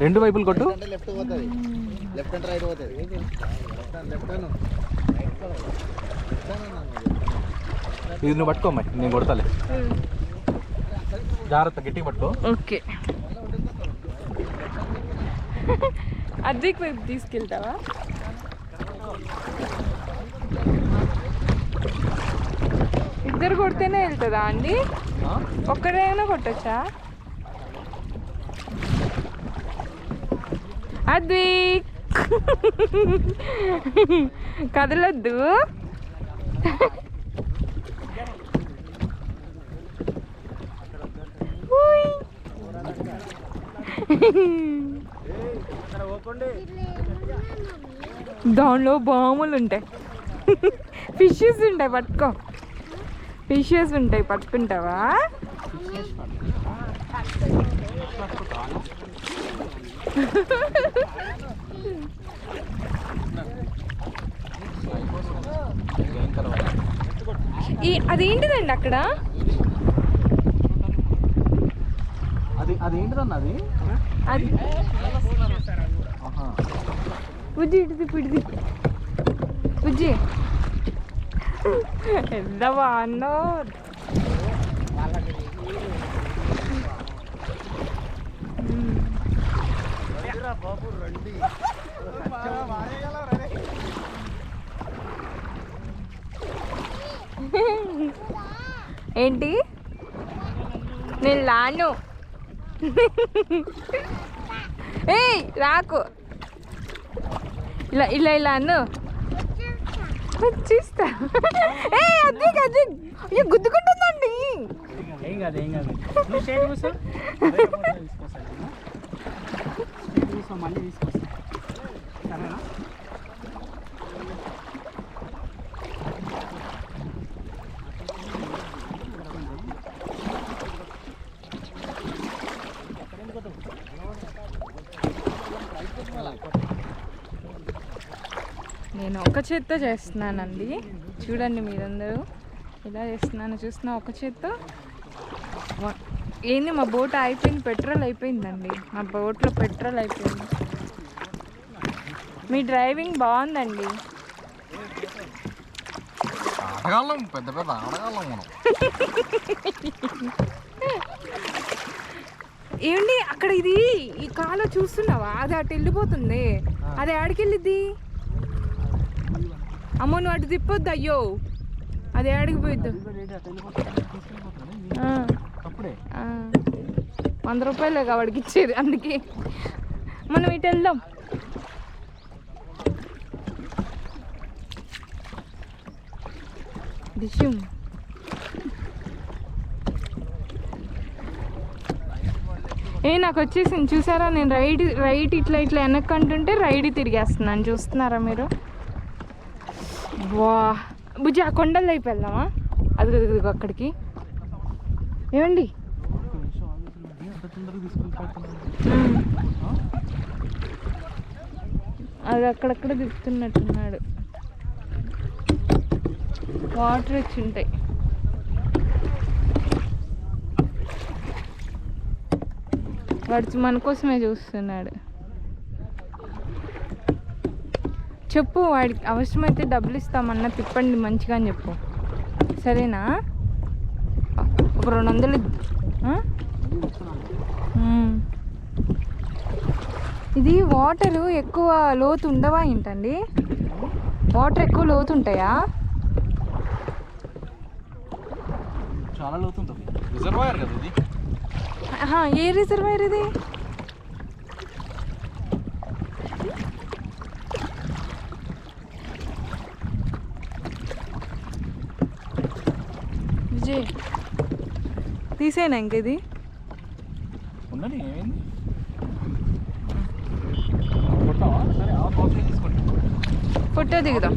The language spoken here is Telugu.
రెండు వైపులు కొట్టు. ఇది నువ్వు పట్టుకోమ్మాయి, నేను కొడతాలే. జాగ్రత్త, గట్టిగా పట్టుకో. ఓకే. అద్దెకి వైపు తీసుకెళ్తావా? ఇద్దరు కొడితేనే వెళ్తుందా అండి? ఒక్కడైనా కొట్టచ్చా? అద్విక్ కదలొద్దు. దానిలో బాములు ఉంటాయి, ఫిషెస్ ఉంటాయి. పట్టుకో, ఫిషెస్ ఉంటాయి, పట్టుకుంటావా? అదేంటిదండి అక్కడ? అదేంటిదన్న అది బుజ్జి ఇటు పిడిది. బుజ్జి ఎంత బాగున్నో. ఏంటి? నేను లాను. ఏయ్ రాకు, ఇలా ఇలా ఇలా అన్ను చూస్తా. ఏ అది అది గుద్దుకుంటుందండి. ఏం కాదు, ఏం కాదు. మళ్ళీ తీసుకొస్తా, సరేనా? నేను ఒక చేత్తో చేస్తున్నానండి, చూడండి మీరందరూ ఇలా చేస్తున్నాను. చూస్తున్నా ఒక చేత్తో. ఏంది మా బోట్ అయిపోయింది, పెట్రోల్ అయిపోయిందండి. మా బోట్లో పెట్రోల్ అయిపోయింది. మీ డ్రైవింగ్ బాగుందండి. పెద్ద పెద్ద ఆడగాళ్ళం మనం. ఏమండి అక్కడ ఇది ఈ కాలో చూస్తున్నావా? అది అటు వెళ్ళిపోతుంది. అది ఆడికెళ్ళిద్ది. అమ్మో నువ్వు అటు తిప్పొద్దు. అయ్యో అది ఆడికి పోయిద్దు. 100 రూపాయలే వాడికి ఇచ్చేది, అందుకే మనం ఇటు వెళ్దాం. దిశం నాకు వచ్చేసింది చూసారా? నేను రైట్ ఇట్లా ఇట్లా వెనక్కి అంటుంటే రైట్ తిరిగేస్తున్నాను. చూస్తున్నారా మీరు? వా బుజ్జి ఆ కొండలు అయిపోయి వెళ్దామా? అది అక్కడికి. ఏమండి అది అక్కడక్కడ తిప్పుతున్నట్టున్నాడు. వాటర్ వచ్చి ఉంటాయి. వాడు మన కోసమే చూస్తున్నాడు. చెప్పు వాడికి అవసరమైతే డబ్బులు ఇస్తామన్నా తిప్పండి మంచిగా అని చెప్పు, సరేనా? ఒక 200. ఇది వాటర్ ఎక్కువ లోతు ఉండవా ఏంటండి? వాటర్ ఎక్కువ లోతు ఉంటాయా? చాలా లోతు ఉంటుంది. రిజర్వాయర్ కదా ఇది. ఏ రిజర్వాయర్ ఇది? విజయ్ తీసేనా ఇంక ఇది? ఉండని, ఏమైంది? ఫోటో దిగుదాం.